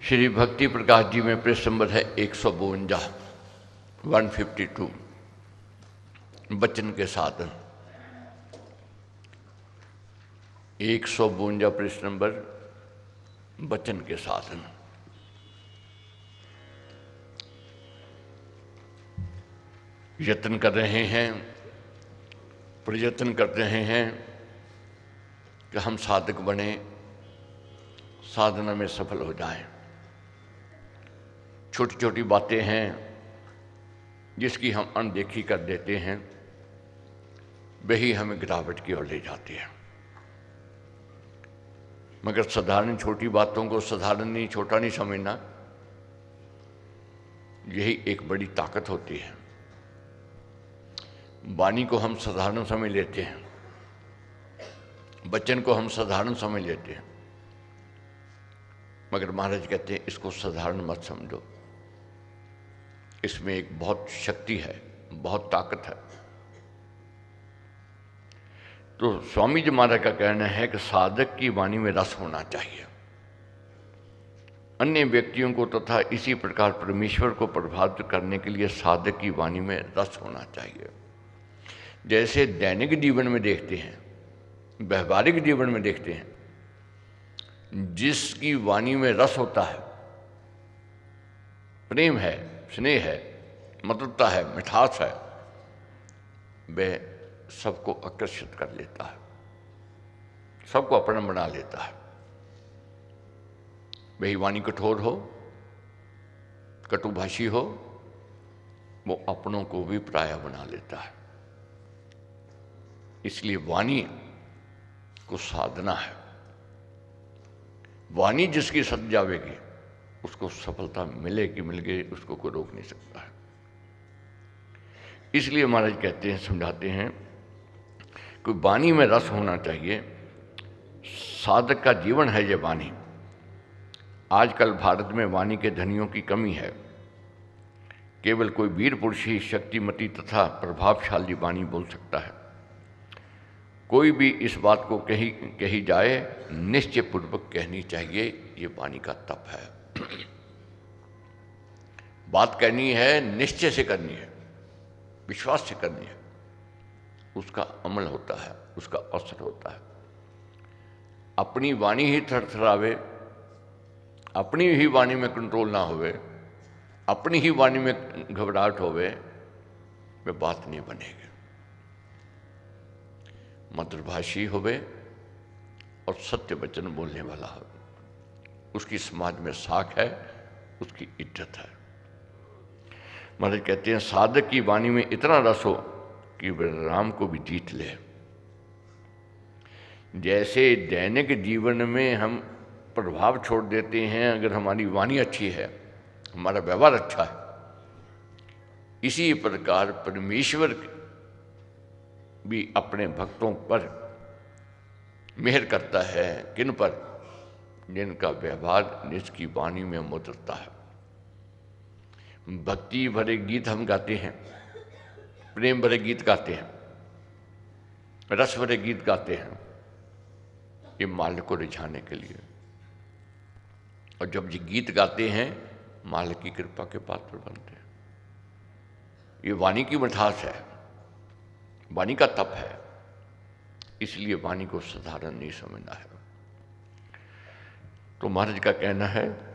श्री भक्ति प्रकाश जी में पृष्ठ नंबर है 152, 152, वचन के साधन। 152 पृष्ठ नंबर, वचन के साधन। यत्न कर रहे हैं, प्रयत्न कर रहे हैं कि हम साधक बने, साधना में सफल हो जाएं। छोटी छोटी बातें हैं जिसकी हम अनदेखी कर देते हैं, वही हमें गिरावट की ओर ले जाती है। मगर साधारण छोटी बातों को साधारण नहीं, छोटा नहीं समझना, यही एक बड़ी ताकत होती है। वाणी को हम साधारण समझ लेते हैं, वचन को हम साधारण समझ लेते हैं, मगर महाराज कहते हैं इसको साधारण मत समझो, इसमें एक बहुत शक्ति है, बहुत ताकत है। तो स्वामी जी महाराज का कहना है कि साधक की वाणी में रस होना चाहिए। अन्य व्यक्तियों को तथा इसी प्रकार परमेश्वर को प्रभावित करने के लिए साधक की वाणी में रस होना चाहिए। जैसे दैनिक जीवन में देखते हैं, व्यवहारिक जीवन में देखते हैं, जिसकी वाणी में रस होता है, प्रेम है, स्नेह है, मधुरता है, मिठास है, वह सबको आकर्षित कर लेता है, सबको अपना बना लेता है। वही वाणी कठोर हो, कटुभाषी हो, वो अपनों को भी पराया बना लेता है। इसलिए वाणी को साधना है। वाणी जिसकी सद जावेगी उसको सफलता मिलेगी, मिल गई, उसको कोई रोक नहीं सकता है। इसलिए महाराज कहते हैं, समझाते हैं कि वाणी में रस होना चाहिए। साधक का जीवन है ये वाणी। आजकल भारत में वाणी के धनियों की कमी है। केवल कोई वीर पुरुष ही शक्तिमती तथा प्रभावशाली वाणी बोल सकता है। कोई भी इस बात को कही जाए, निश्चय पूर्वक कहनी चाहिए, ये वाणी का तप है। बात करनी है, निश्चय से करनी है, विश्वास से करनी है, उसका अमल होता है, उसका असर होता है। अपनी वाणी ही थरथरावे, अपनी ही वाणी में कंट्रोल ना होवे, अपनी ही वाणी में घबराहट होवे, वे बात नहीं बनेगी। मधुरभाषी होवे और सत्य वचन बोलने वाला हो, उसकी समाज में साख है, उसकी इज्जत है। महाराज कहते हैं साधक की वाणी में इतना रस हो कि वह राम को भी जीत ले। जैसे दैनिक जीवन में हम प्रभाव छोड़ देते हैं अगर हमारी वाणी अच्छी है, हमारा व्यवहार अच्छा है, इसी प्रकार परमेश्वर भी अपने भक्तों पर मेहर करता है। किन पर? जिनका व्यवहार, जिसकी वाणी में मधुरता है। भक्ति भरे गीत हम गाते हैं, प्रेम भरे गीत गाते हैं, रस भरे गीत गाते हैं, ये माल को रिझाने के लिए। और जब ये गीत गाते हैं, माल की कृपा के पात्र बनते हैं। ये वाणी की मिठास है, वाणी का तप है। इसलिए वाणी को साधारण नहीं समझना है। तो महाराज का कहना है,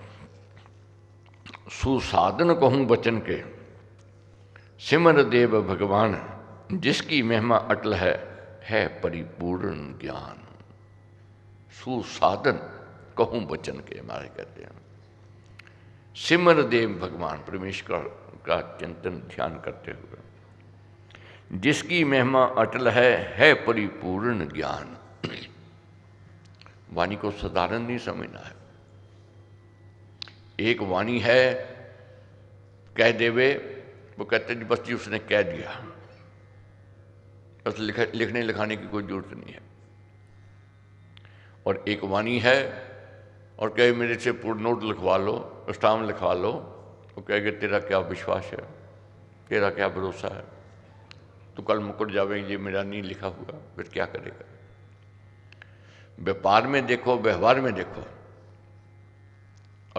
सुसाधन कहूं वचन के, सिमर देव भगवान, जिसकी महिमा अटल है परिपूर्ण ज्ञान। सुसाधन कहूं वचन के, महाराज कहते हैं, सिमर देव भगवान, परमेश्वर का चिंतन ध्यान करते हुए, जिसकी महिमा अटल है परिपूर्ण ज्ञान। वाणी को साधारण नहीं समझना है। एक वाणी है, कह देवे, वो कहते हैं बस जी उसने कह दिया, बस लिखने लिखाने की कोई जरूरत नहीं है। और एक वाणी है और कहे मेरे से पूर्ण नोट लिखवा लो, स्टाम्प लिखवा लो, वो कहेगा तेरा क्या विश्वास है, तेरा क्या भरोसा है, तो कल मुकर जावे, ये मेरा नहीं लिखा हुआ, फिर क्या करेगा। व्यापार में देखो, व्यवहार में देखो,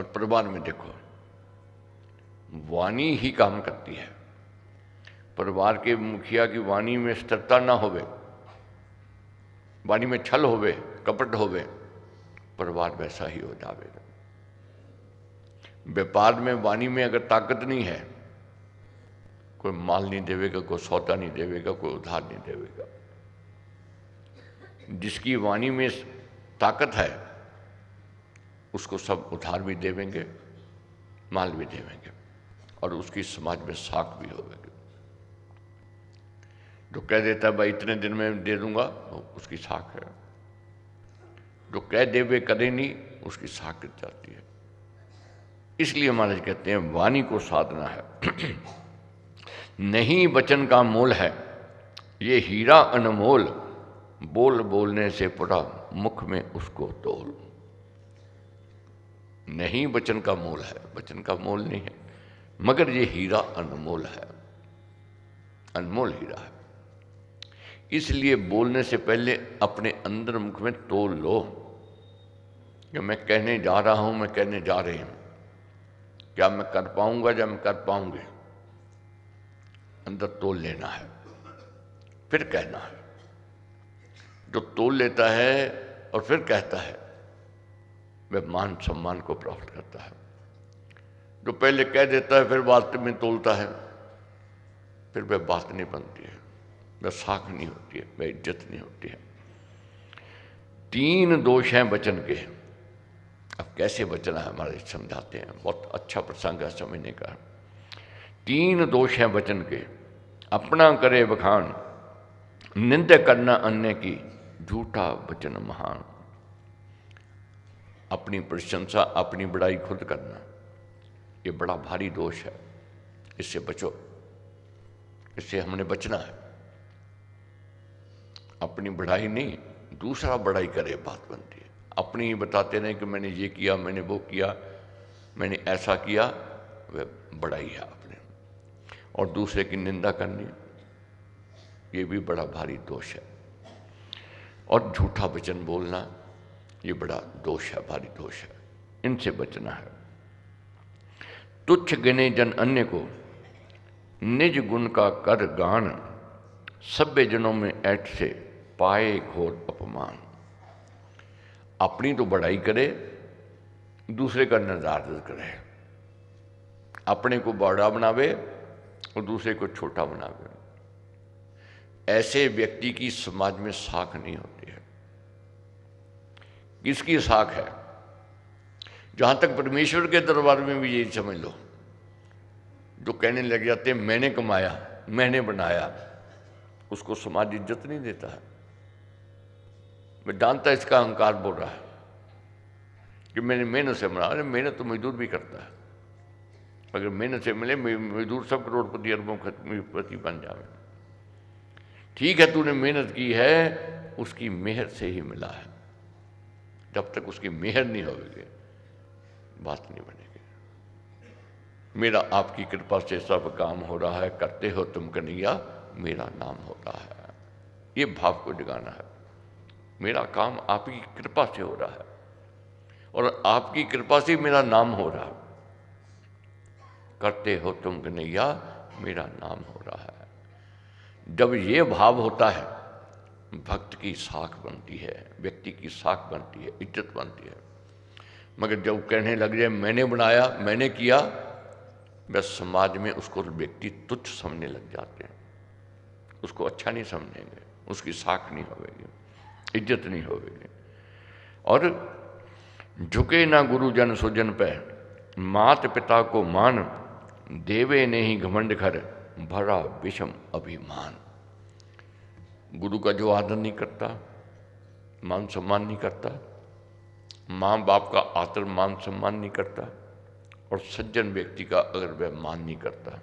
और परिवार में देखो, वाणी ही काम करती है। परिवार के मुखिया की वाणी में स्थिरता ना होवे, वाणी में छल होवे, कपट होवे, परिवार वैसा ही हो जाएगा। व्यापार में वाणी में अगर ताकत नहीं है, कोई माल नहीं देवेगा, कोई सौदा नहीं देवेगा, कोई उधार नहीं देवेगा। जिसकी वाणी में ताकत है उसको सब उधार भी देवेंगे, माल भी देवेंगे, और उसकी समाज में साख भी होगी। जो कह देता है भाई इतने दिन में दे दूंगा, उसकी साख है। जो कह देवे करे नहीं, उसकी साख गिर जाती है। इसलिए महाराज कहते हैं वाणी को साधना है। नहीं वचन का मोल है ये हीरा अनमोल, बोल बोलने से पड़ा मुख में उसको तोल। नहीं वचन का मोल है, वचन का मोल नहीं है, मगर ये हीरा अनमोल है, अनमोल हीरा है। इसलिए बोलने से पहले अपने अंदर मुख में तोल लो कि मैं कहने जा रहा हूं, मैं कहने जा रही हूं, क्या मैं कर पाऊंगा या मैं कर पाऊंगी। अंदर तोल लेना है, फिर कहना है। जो तोल लेता है और फिर कहता है वह मान सम्मान को प्राप्त करता है। जो पहले कह देता है फिर बाद में तोलता है, फिर वह बात नहीं बनती है, वह साख नहीं होती है, वह इज्जत नहीं होती है। 3 दोष हैं वचन के। अब कैसे बचना है हमारे समझाते हैं, बहुत अच्छा प्रसंग है समझने का। 3 दोष हैं वचन के, अपना करे बखान, निंदा करना अन्य की, झूठा वचन महान। अपनी प्रशंसा, अपनी बड़ाई खुद करना, ये बड़ा भारी दोष है, इससे बचो, इससे हमने बचना है। अपनी बढ़ाई नहीं, दूसरा बढ़ाई करे बात बनती है। अपनी ही बताते रहे कि मैंने ये किया, मैंने वो किया, मैंने ऐसा किया, वह बढ़ाई है अपने। और दूसरे की निंदा करनी, ये भी बड़ा भारी दोष है। और झूठा वचन बोलना, ये बड़ा दोष है, भारी दोष है, इनसे बचना है। तुच्छ गिने जन अन्य को, निज गुण का कर गान, सभ्य जनों में ऐठ से पाए घोर अपमान। अपनी तो बड़ाई करे, दूसरे का नदारद करे, अपने को बड़ा बनावे और दूसरे को छोटा बनावे। ऐसे व्यक्ति की समाज में साख नहीं होती है। किसकी साख है? जहां तक परमेश्वर के दरबार में भी यही समझ लो, जो कहने लग जाते हैं मैंने कमाया, मैंने बनाया, उसको समाज इज्जत नहीं देता है। मैं जानता इसका अहंकार बोल रहा है कि मैंने मेहनत से बना। अरे मेहनत तो मजदूर भी करता है, अगर मेहनत से मिले मजदूर सब करोड़पति अरबों बन जावे। ठीक है, तूने मेहनत की है, उसकी मेहर से ही मिला है। जब तक उसकी मेहर नहीं होगी बात नहीं बनेगी। मेरा आपकी कृपा से सब काम हो रहा है, करते हो तुम कन्हैया, मेरा नाम हो रहा है। ये भाव को जगाना है। मेरा काम आपकी कृपा से हो रहा है और आपकी कृपा से मेरा नाम हो रहा है। करते हो तुम कन्हैया, मेरा नाम हो रहा है। जब ये भाव होता है, भक्त की साख बनती है, व्यक्ति की साख बनती है, इज्जत बनती है। मगर जब कहने लग जाए मैंने बनाया, मैंने किया, बस समाज में उसको व्यक्ति तुच्छ समझने लग जाते हैं, उसको अच्छा नहीं समझेंगे, उसकी साख नहीं होगी, इज्जत नहीं होगी। और झुके ना गुरुजन सुजन पे, मात पिता को मान, देवे ने ही घमंड घर, भरा विषम अभिमान। गुरु का जो आदर नहीं करता, मान सम्मान नहीं करता, माँ बाप का आदर मान सम्मान नहीं करता, और सज्जन व्यक्ति का अगर वह मान नहीं करता,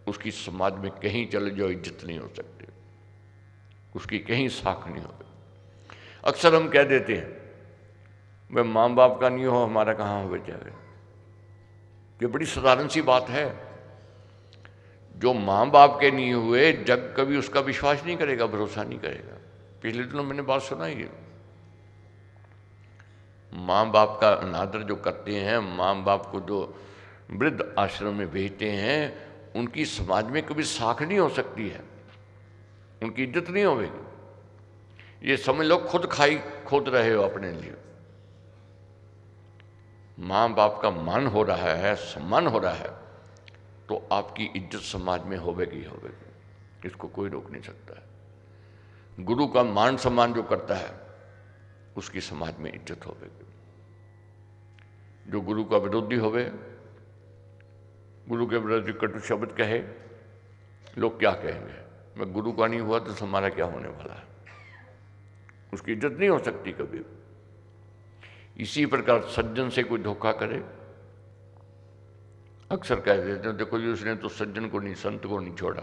उसकी समाज में कहीं चले जाओ इज्जत नहीं हो सकती, उसकी कहीं साख नहीं होगी। अक्सर हम कह देते हैं वह माँ बाप का नहीं हो, हमारा कहाँ हो जाएगा। ये बड़ी साधारण सी बात है। जो माँ बाप के नहीं हुए, जग कभी उसका विश्वास नहीं करेगा, भरोसा नहीं करेगा। पिछले दिनों मैंने बात सुनाई है, माँ बाप का अनादर जो करते हैं, माँ बाप को जो वृद्ध आश्रम में भेजते हैं, उनकी समाज में कभी साख नहीं हो सकती है, उनकी इज्जत नहीं होगी। ये समझ लो खुद खाई खोद रहे हो अपने लिए। माँ बाप का मान हो रहा है, सम्मान हो रहा है, तो आपकी इज्जत समाज में होवेगी होवेगी, इसको कोई रोक नहीं सकता है। गुरु का मान सम्मान जो करता है उसकी समाज में इज्जत होवेगी। जो गुरु का विरोधी होवे, गुरु के विरोधी कटु शब्द कहे, लोग क्या कहेंगे? मैं गुरु का नहीं हुआ तो हमारा क्या होने वाला है? उसकी इज्जत नहीं हो सकती कभी। इसी प्रकार सज्जन से कोई धोखा करे, अक्सर कह देते हैं देखो जी उसने तो सज्जन को नहीं, संत को नहीं छोड़ा,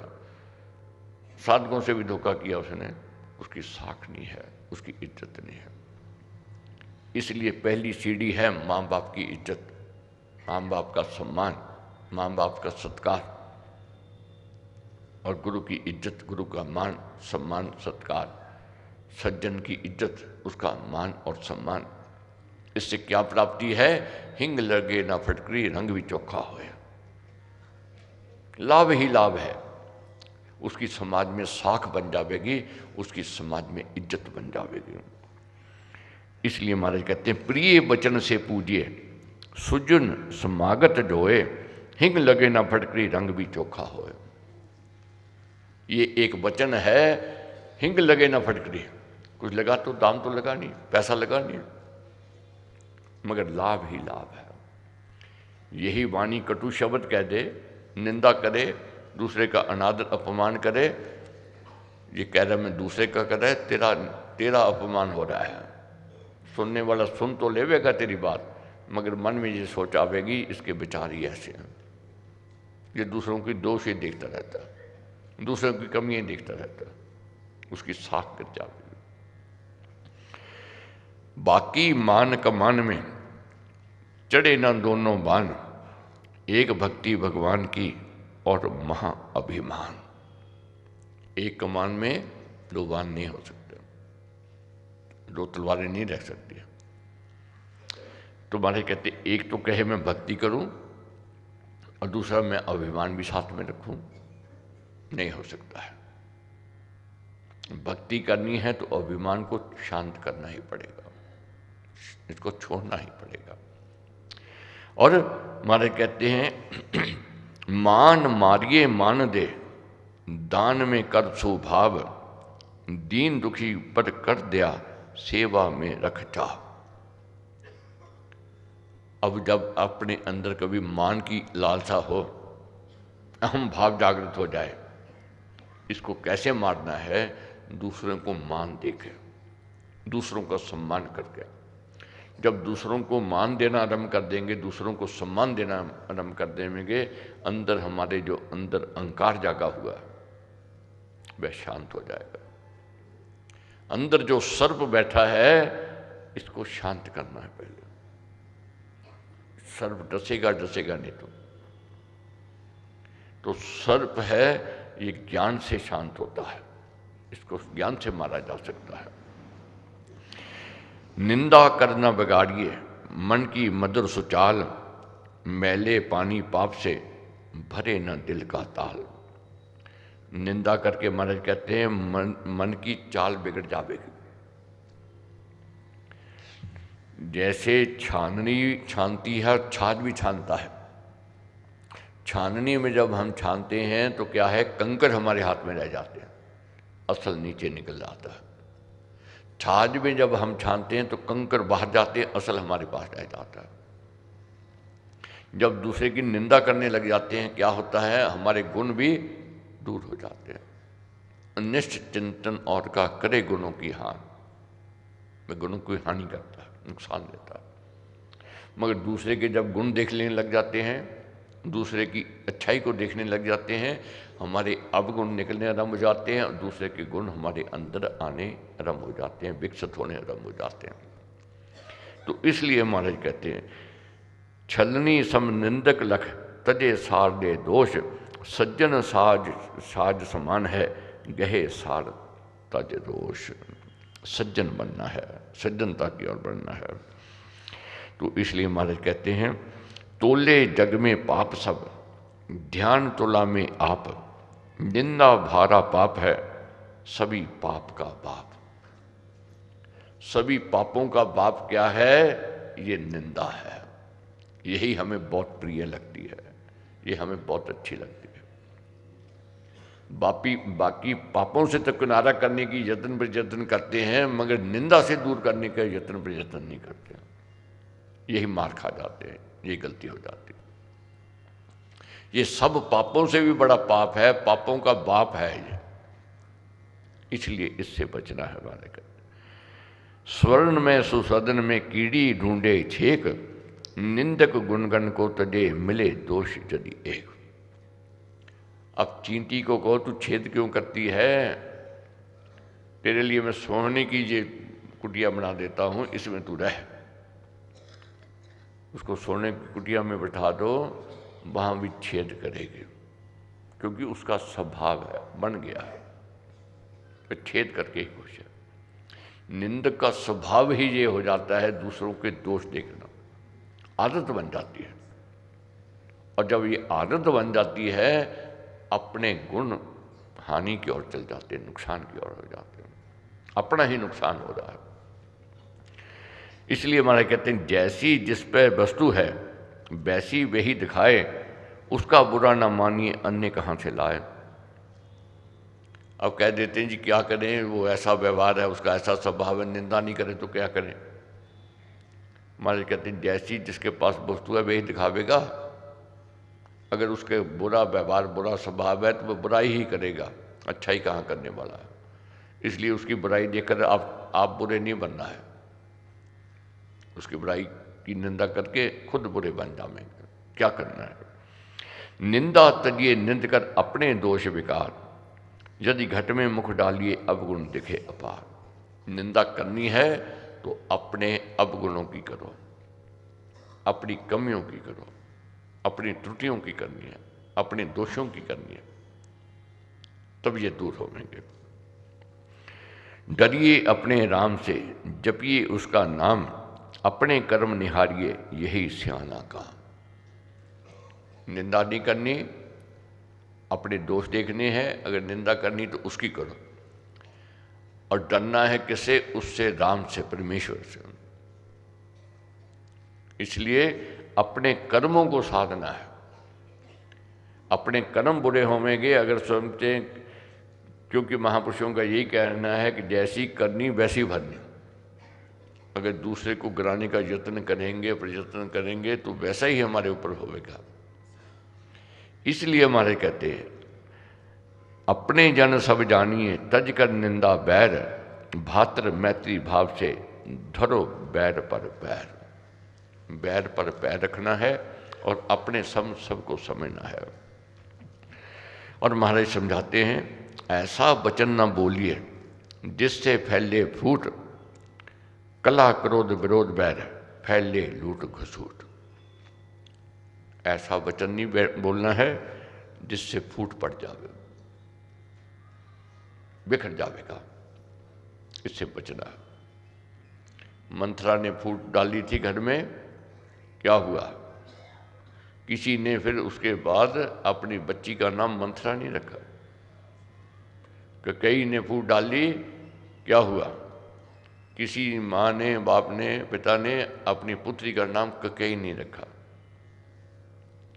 साधकों से भी धोखा किया उसने, उसकी साख नहीं है, उसकी इज्जत नहीं है। इसलिए पहली सीढ़ी है माँ बाप की इज्जत, माँ बाप का सम्मान, माँ बाप का सत्कार और गुरु की इज्जत, गुरु का मान सम्मान सत्कार, सज्जन की इज्जत, उसका मान और सम्मान। इससे क्या प्राप्ति है? हिंग लगे ना फटकरी, रंग भी चोखा होए। लाभ ही लाभ है। उसकी समाज में साख बन जाएगी, उसकी समाज में इज्जत बन जाएगी। इसलिए महाराज कहते हैं प्रिय वचन से पूजिए, सुजन समागत जोए, हिंग लगे ना फटकरी, रंग भी चोखा होए। ये एक वचन है, हिंग लगे ना फटकरी। कुछ लगा तो दाम तो लगा नहीं, पैसा लगा नहीं, मगर लाभ ही लाभ है। यही वाणी कटु शब्द कह दे, निंदा करे, दूसरे का अनादर अपमान करे, ये कह रहा मैं दूसरे का कर रहा है, तेरा अपमान हो रहा है। सुनने वाला सुन तो लेवेगा तेरी बात, मगर मन में ये सोच आवेगी इसके विचार ही ऐसे हैं। ये दूसरों की दोष ही देखता रहता है, दूसरों की कमियां देखता रहता है, उसकी साख कर जाएगी। बाकी मान कमान में चढ़े ना दोनों बाण, एक भक्ति भगवान की और महा अभिमान। एक कमान में दो बाण नहीं हो सकते, दो तलवारें नहीं रह सकती। तो महाराज कहते एक तो कहे मैं भक्ति करूं और दूसरा मैं अभिमान भी साथ में रखूं, नहीं हो सकता है। भक्ति करनी है तो अभिमान को शांत करना ही पड़ेगा, इसको छोड़ना ही पड़ेगा। और महाराज कहते हैं मान मारिए मान दे, दान में कर स्वभाव, दीन दुखी पर कर दिया, सेवा में रख चाह। अब जब अपने अंदर कभी मान की लालसा हो, अहम भाव जागृत हो जाए, इसको कैसे मारना है? दूसरों को मान देकर, दूसरों का सम्मान करके। जब दूसरों को मान देना आरंभ कर देंगे, दूसरों को सम्मान देना आरंभ कर देंगे, अंदर हमारे जो अंदर अहंकार जागा हुआ वह शांत हो जाएगा। अंदर जो सर्प बैठा है इसको शांत करना है पहले। सर्प डसेगा डसेगा नहीं तो सर्प है ये ज्ञान से शांत होता है, इसको ज्ञान से मारा जा सकता है। निंदा करना बिगाड़िए, मन की मधुर सुचाल, मैले पानी पाप से भरे न दिल का ताल। निंदा करके महाराज कहते हैं मन की चाल बिगड़ जाएगी। जैसे छाननी छानती है, छाछ भी छानता है। छाननी में जब हम छानते हैं तो क्या है, कंकड़ हमारे हाथ में रह जाते हैं, असल नीचे निकल जाता है। छाछ में जब हम छानते हैं तो कंकड़ बाहर जाते हैं, असल हमारे पास रह जाता है। जब दूसरे की निंदा करने लग जाते हैं क्या होता है, हमारे गुण भी दूर हो जाते हैं। अनिष्ट चिंतन और का करे गुणों की हानि, में गुणों की हानि करता है, नुकसान देता है। मगर दूसरे के जब गुण देखने लग जाते हैं, दूसरे की अच्छाई को देखने लग जाते हैं, हमारे अवगुण निकलने आरंभ हो जाते हैं और दूसरे के गुण हमारे अंदर आने आरंभ हो जाते हैं, विकसित होने आरंभ हो जाते हैं। तो इसलिए महाराज कहते हैं छलनी सम निंदक लख, तजे सार दे दोष, सज्जन साज समान है, गहे सार तज दोष। सज्जन बनना है, सज्जनता की ओर बढ़ना है। तो इसलिए महाराज कहते हैं, तोले जग में पाप सब, ध्यान तोला में आप, निंदा भारा पाप है, सभी पाप का बाप। सभी पापों का बाप क्या है? ये निंदा है। यही हमें बहुत प्रिय लगती है, ये हमें बहुत अच्छी लगती है। बाकी पापों से तो किनारा करने की यत्न प्रयत्न करते हैं, मगर निंदा से दूर करने का यत्न प्रयत्न नहीं करते हैं। यही मार खा जाते हैं, ये गलती हो जाती है। ये सब पापों से भी बड़ा पाप है, पापों का बाप है ये, इसलिए इससे बचना है। हमारे का स्वर्ण में सुसदन में कीड़ी ढूंढे छेक, निंदक गुणगण को तजे मिले दोष यदि एक। अब चींटी को कहो तू छेद क्यों करती है, तेरे लिए मैं सोने की ये कुटिया बना देता हूं, इसमें तू रह। उसको सोने की कुटिया में बैठा दो, वहां भी छेद करेगी, क्योंकि उसका स्वभाव है, बन गया है, तो छेद करके ही खुश है। निंदक का स्वभाव ही ये हो जाता है दूसरों के दोष देखना, आदत बन जाती है। और जब ये आदत बन जाती है, अपने गुण हानि की ओर चल जाते हैं, नुकसान की ओर हो जाते हैं, अपना ही नुकसान हो रहा है। इसलिए हमारे कहते हैं, जैसी जिस पे वस्तु है वैसी वही दिखाए, उसका बुरा ना मानिए अन्य कहाँ से लाए। अब कह देते हैं जी क्या करें, वो ऐसा व्यवहार है, उसका ऐसा स्वभाव है, निंदा नहीं करें तो क्या करें। हमारे कहते हैं, जैसी जिसके पास वस्तु है वही दिखावेगा। अगर उसके बुरा व्यवहार, बुरा स्वभाव है तो वो बुराई ही करेगा, अच्छा ही कहाँ करने वाला है। इसलिए उसकी बुराई देखकर आप बुरे नहीं बनना है, उसकी बुराई की निंदा करके खुद बुरे बन जाएंगे। क्या करना है? निंदा तजिए निंद कर अपने दोष विकार, यदि घट में मुख डालिए अवगुण दिखे अपार। निंदा करनी है तो अपने अवगुणों की करो, अपनी कमियों की करो, अपनी त्रुटियों की करनी है, अपने दोषों की करनी है, तब ये दूर होंगे। डरिए अपने राम से, जपिए उसका नाम, अपने कर्म निहारिए यही सियाना काम। निंदा नहीं करनी, अपने दोष देखने हैं, अगर निंदा करनी तो उसकी करो। और डरना है किससे? उससे, राम से, परमेश्वर से। इसलिए अपने कर्मों को साधना है। अपने कर्म बुरे होंगे अगर समझते, क्योंकि महापुरुषों का यही कहना है कि जैसी करनी वैसी भरनी। अगर दूसरे को गिराने का यत्न करेंगे, प्रयत्न करेंगे तो वैसा ही हमारे ऊपर होगा। इसलिए हमारे कहते हैं, अपने जन सब जानिए तज कर निंदा बैर, भात्र मैत्री भाव से धरो बैर पर पैर। बैर पर पैर रखना है और अपने सबको समझना है। और महाराज समझाते हैं, ऐसा वचन न बोलिए जिससे फैले फूट, कला क्रोध विरोध बैर फैले लूट घसूट। ऐसा वचन नहीं बोलना है जिससे फूट पड़ जावे, बिखर जाएगा, इससे बचना है। मंथरा ने फूट डाली थी घर में, क्या हुआ? किसी ने फिर उसके बाद अपनी बच्ची का नाम मंथरा नहीं रखा। कई ने फूट डाली, क्या हुआ? किसी माँ ने, बाप ने, पिता ने अपनी पुत्री का नाम ककई नहीं रखा,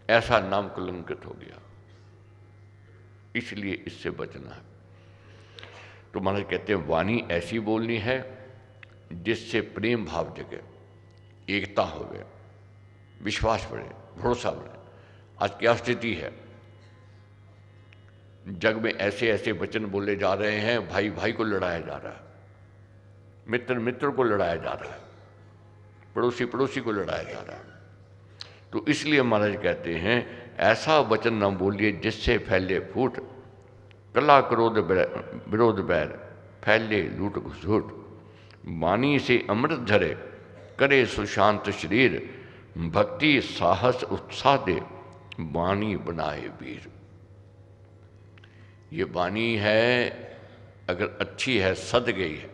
ऐसा नाम कलंकित हो गया। इसलिए इससे बचना है। तो महाराज कहते हैं, वाणी ऐसी बोलनी है जिससे प्रेम भाव जगे, एकता हो गए, विश्वास बढ़े, भरोसा बढ़े। आज क्या स्थिति है? जग में ऐसे ऐसे वचन बोले जा रहे हैं, भाई भाई को लड़ाया जा रहा है, मित्र मित्र को लड़ाया जा रहा है, पड़ोसी पड़ोसी को लड़ाया जा रहा है। तो इसलिए महाराज कहते हैं, ऐसा वचन न बोलिए जिससे फैले फूट, कला क्रोध विरोध बैर फैले लूट घसूट। वाणी से अमृत झरे करे सुशांत शरीर, भक्ति साहस उत्साह दे वाणी बनाए वीर। ये वाणी है, अगर अच्छी है, सद गई है,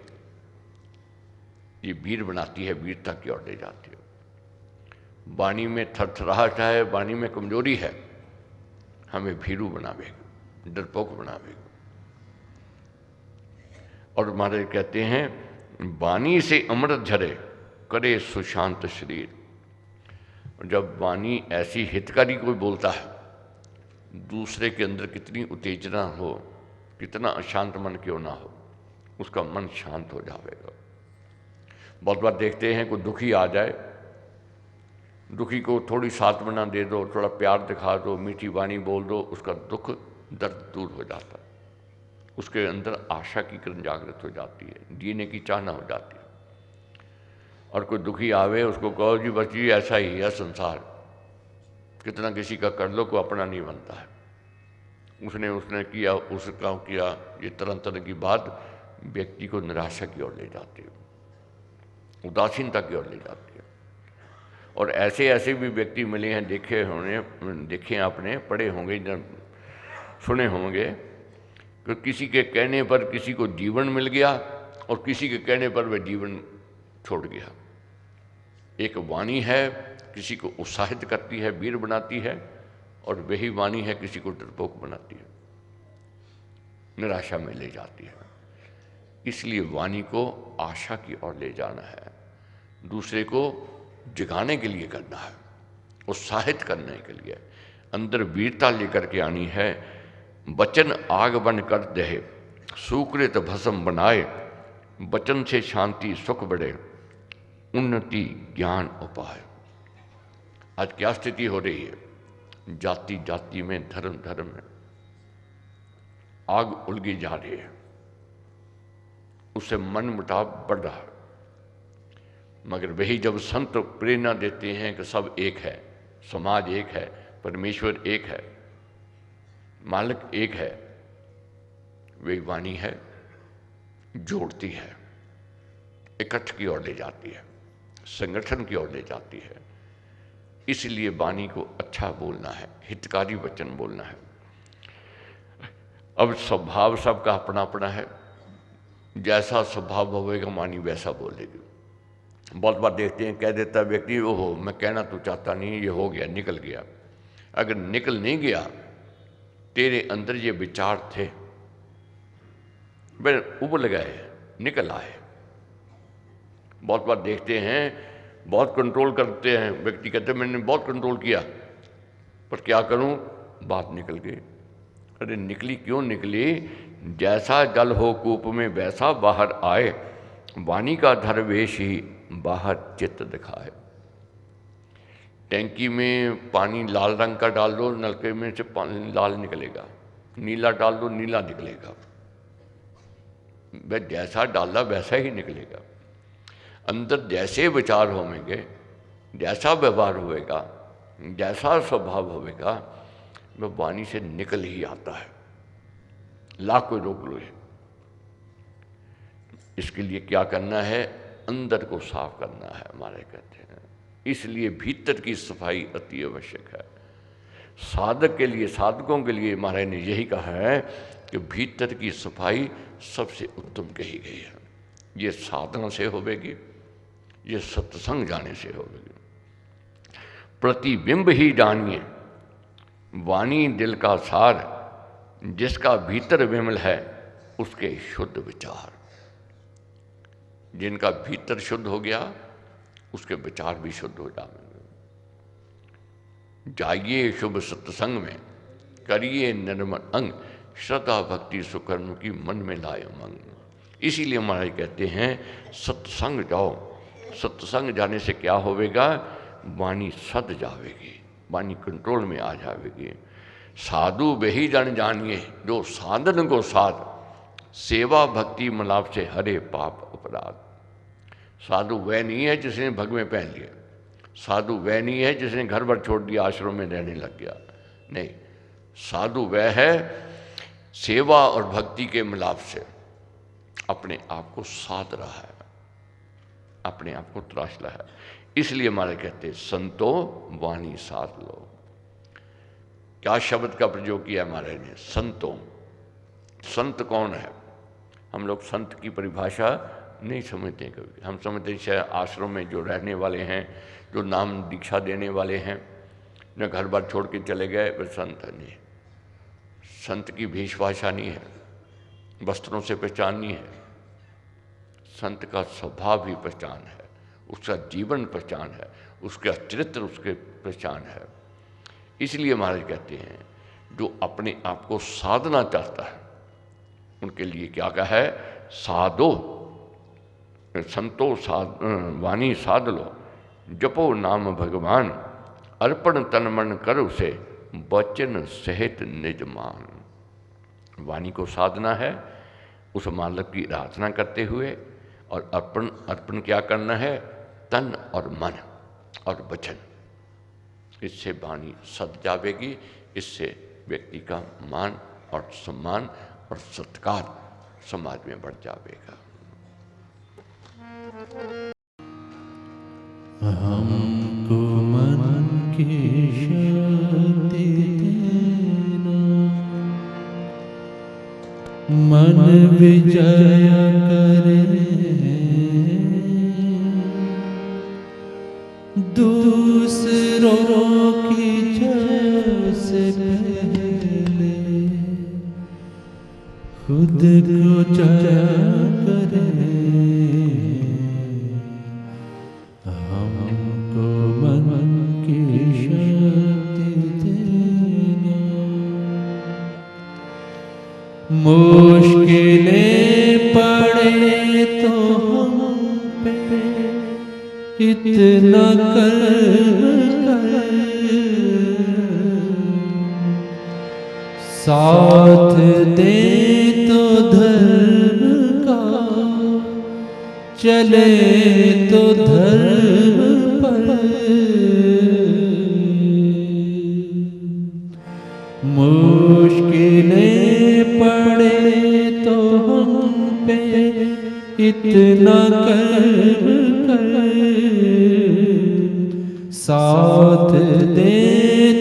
ये वीर बनाती है, वीरता की ओर ले जाती है। वाणी में थरथराहट है, वाणी में कमजोरी है, हमें भीरू बनावेगा, डरपोक बनावेगा। और महाराज कहते हैं वाणी से अमृत झरे करे सुशांत शरीर। जब वाणी ऐसी हितकारी कोई बोलता है, दूसरे के अंदर कितनी उत्तेजना हो, कितना अशांत मन क्यों ना हो, उसका मन शांत हो जाएगा। बहुत बार देखते हैं कोई दुखी आ जाए, दुखी को थोड़ी सांत्वना दे दो, थोड़ा प्यार दिखा दो, मीठी वाणी बोल दो, उसका दुख दर्द दूर हो जाता है, उसके अंदर आशा की किरण जागृत हो जाती है, जीने की चाहना हो जाती है। और कोई दुखी आवे, उसको कहो जी बस जी ऐसा ही है संसार, कितना किसी का कर लो, को अपना नहीं बनता है, उसने किया, उसका किया, ये तरह तरह की बात व्यक्ति को निराशा की ओर ले जाती है, उदासीनता की ओर ले जाती है। और ऐसे ऐसे भी व्यक्ति मिले हैं, देखे आपने, पढ़े होंगे, सुने होंगे कि किसी के कहने पर किसी को जीवन मिल गया और किसी के कहने पर वह जीवन छोड़ गया। एक वाणी है किसी को उत्साहित करती है, वीर बनाती है, और वही वाणी है किसी को डरपोक बनाती है, निराशा में ले जाती है। इसलिए वाणी को आशा की ओर ले जाना है, दूसरे को जगाने के लिए करना है, उत्साहित करने के लिए, अंदर वीरता लेकर के आनी है। वचन आग बन कर दहे, सुकृत भस्म बनाए, वचन से शांति सुख बढ़े, उन्नति ज्ञान उपाय। आज क्या स्थिति हो रही है, जाति जाति में, धर्म धर्म में आग उलगी जा रही है, उससे मन मुटाव बढ़ रहा है। मगर वही जब संत प्रेरणा देते हैं कि सब एक है, समाज एक है, परमेश्वर एक है, मालिक एक है, वही वाणी है, जोड़ती है, इकट्ठ की ओर ले जाती है, संगठन की ओर ले जाती है। इसलिए वाणी को अच्छा बोलना है, हितकारी वचन बोलना है। अब स्वभाव सबका अपना अपना है, जैसा स्वभाव होगा वाणी वैसा बोलेगी। बहुत बार देखते हैं, कह देता व्यक्ति ओहो मैं कहना तो चाहता नहीं, ये हो गया, निकल गया। अगर निकल नहीं गया, तेरे अंदर ये विचार थे, वे उबल गए, निकल आए। बहुत बार देखते हैं, बहुत कंट्रोल करते हैं व्यक्ति, कहते हैं मैंने बहुत कंट्रोल किया, पर क्या करूं, बात निकल गई। अरे निकली क्यों निकली, जैसा जल हो कूप में वैसा बाहर आए, वाणी का धर्वेश ही बाहर चित्त दिखाए। टैंकी में पानी लाल रंग का डाल दो, नलके में से पानी लाल निकलेगा, नीला डाल दो नीला निकलेगा, वह जैसा डाला वैसा ही निकलेगा। अंदर जैसे विचार होंगे, जैसा व्यवहार होएगा, जैसा स्वभाव होएगा, वह वाणी से निकल ही आता है, लाख कोई रोक लो। इसके लिए क्या करना है, अंदर को साफ करना है, हमारे कहते हैं। इसलिए भीतर की सफाई अति आवश्यक है। साधक के लिए, साधकों के लिए महाराज ने यही कहा है कि भीतर की सफाई सबसे उत्तम कही गई है। ये साधना से होवेगी, ये सत्संग जाने से होवेगी। प्रतिबिंब ही जानिए वाणी दिल का सार, जिसका भीतर विमल है उसके शुद्ध विचार। जिनका भीतर शुद्ध हो गया, उसके विचार भी शुद्ध हो जाएंगे। जाइए शुभ सत्संग में, करिए निर्मल अंग, श्रद्धा भक्ति सुकर्म की मन में लाए उमंग। इसीलिए महाराज कहते हैं सत्संग जाओ। सत्संग जाने से क्या होवेगा, वाणी सद जावेगी, वाणी कंट्रोल में आ जावेगी। साधु वही जन जानिए जो साधन को साध, सेवा भक्ति मलाप से हरे पाप अपराध। साधु वह नहीं है जिसने भग में पहन लिया, साधु वह नहीं है जिसने घर भर छोड़ दिया, आश्रम में रहने लग गया, नहीं। साधु वह है सेवा और भक्ति के मिलाप से अपने आप को साध रहा है, अपने आप को तराश रहा है। इसलिए हमारे कहते संतो वाणी साध लो। क्या शब्द का प्रयोग किया हमारे ने, संतों। संत कौन है, हम लोग संत की परिभाषा नहीं समझते कभी। हम समझते हैं शायद आश्रम में जो रहने वाले हैं, जो नाम दीक्षा देने वाले हैं, न घर बार छोड़ के चले गए, बस संत नहीं। संत की वेशभाषा नहीं है, वस्त्रों से पहचान नहीं है। संत का स्वभाव ही पहचान है, उसका जीवन पहचान है, उसका चरित्र उसके पहचान है। इसलिए महाराज कहते हैं जो अपने आप को साधना चाहता है उनके लिए क्या कहा है, साधो संतो वाणी साध लो, जपो नाम भगवान, अर्पण तन मन कर उसे, वचन सहित निज मान। वाणी को साधना है, उस मालिक की आराधना करते हुए, और अर्पण क्या करना है, तन और मन और वचन। इससे वाणी सद जावेगी, इससे व्यक्ति का मान और सम्मान और सत्कार समाज में बढ़ जाएगा। हमको मन की शक्ति देना, मन विजय करे, दूसरों की जय से पहले खुद को जय करे। हमको मन की शक्ति देना, मुश्किलें पड़े तो हम पे इतना कर साथ दे तो धर्म का, चले तो धर्म पर। मुश्किलें पड़े तो हम पे इतना कर साथ दे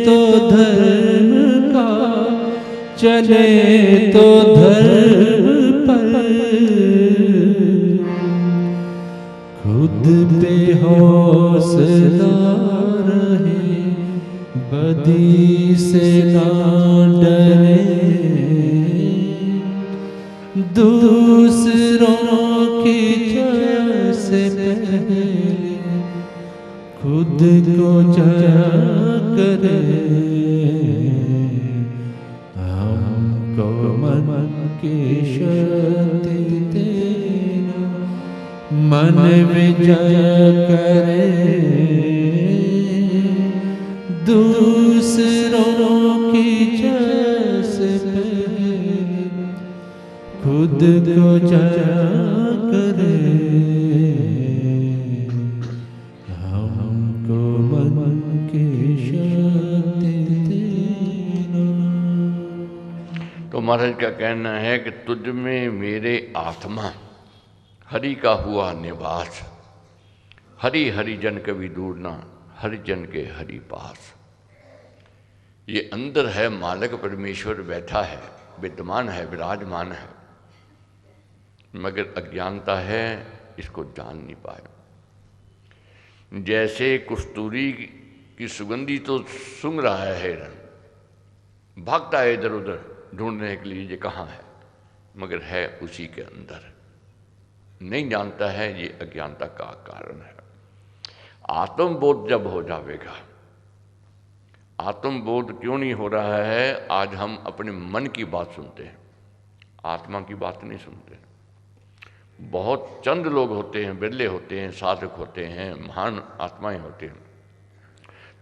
तो धर्म का, चले तो धर्म पर। खुद पे हौसला रहे, बदी से ना डरे, दूसरों की जय से पहले खुद को जय करे। हमको मन की शक्ति देना, मन विजय करे, दूसरों की जय से पहले खुद को जय करे। हमको मन की शक्ति देना। तो महाराज का कहना है कि तुझ में मेरे आत्मा, हरि का हुआ निवास, हरि हरि जन कभी दूर ना, हरि जन के हरि पास। ये अंदर है, मालिक परमेश्वर बैठा है, विद्यमान है, विराजमान है, मगर अज्ञानता है, इसको जान नहीं पाए। जैसे कस्तूरी की सुगंधी तो सूंघ रहा है हिरन, भागता है इधर उधर ढूंढने के लिए ये कहाँ है, मगर है उसी के अंदर, नहीं जानता है। ये अज्ञानता का कारण है। आत्मबोध जब हो जाएगा, आत्मबोध क्यों नहीं हो रहा है? आज हम अपने मन की बात सुनते हैं, आत्मा की बात नहीं सुनते। बहुत चंद लोग होते हैं, बिरले होते हैं, साधक होते हैं, महान आत्माएं होते हैं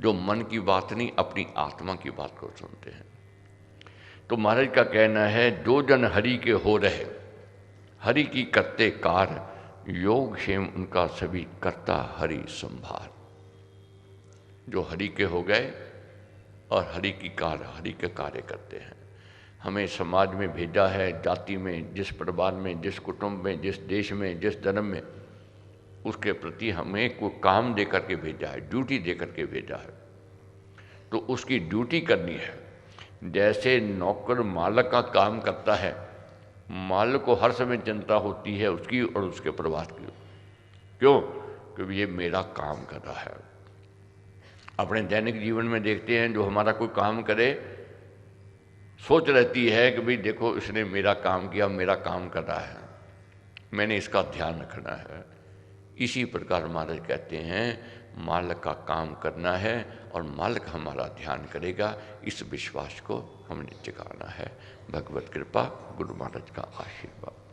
जो मन की बात नहीं, अपनी आत्मा की बात को सुनते हैं। तो महाराज का कहना है, जो जन हरि के हो रहे, हरि की करते कार, योग क्षेम उनका सभी करता हरि संभार। जो हरि के हो गए और हरि की कार, हरि के कार्य करते हैं। हमें समाज में भेजा है, जाति में, जिस परिवार में, जिस कुटुंब में, जिस देश में, जिस धर्म में, उसके प्रति हमें कोई काम दे करके भेजा है, ड्यूटी दे करके भेजा है, तो उसकी ड्यूटी करनी है। जैसे नौकर मालिक का काम करता है मालिक को हर समय चिंता होती है उसकी और उसके प्रभात की। क्यों? क्योंकि ये मेरा काम कर रहा है। अपने दैनिक जीवन में देखते हैं, जो हमारा कोई काम करे सोच रहती है कि भाई देखो इसने मेरा काम किया, मेरा काम कर रहा है, मैंने इसका ध्यान रखना है। इसी प्रकार महाराज कहते हैं मालिक का काम करना है और मालिक हमारा ध्यान करेगा, इस विश्वास को हमने जगाना है। भगवत कृपा, गुरु महाराज का आशीर्वाद।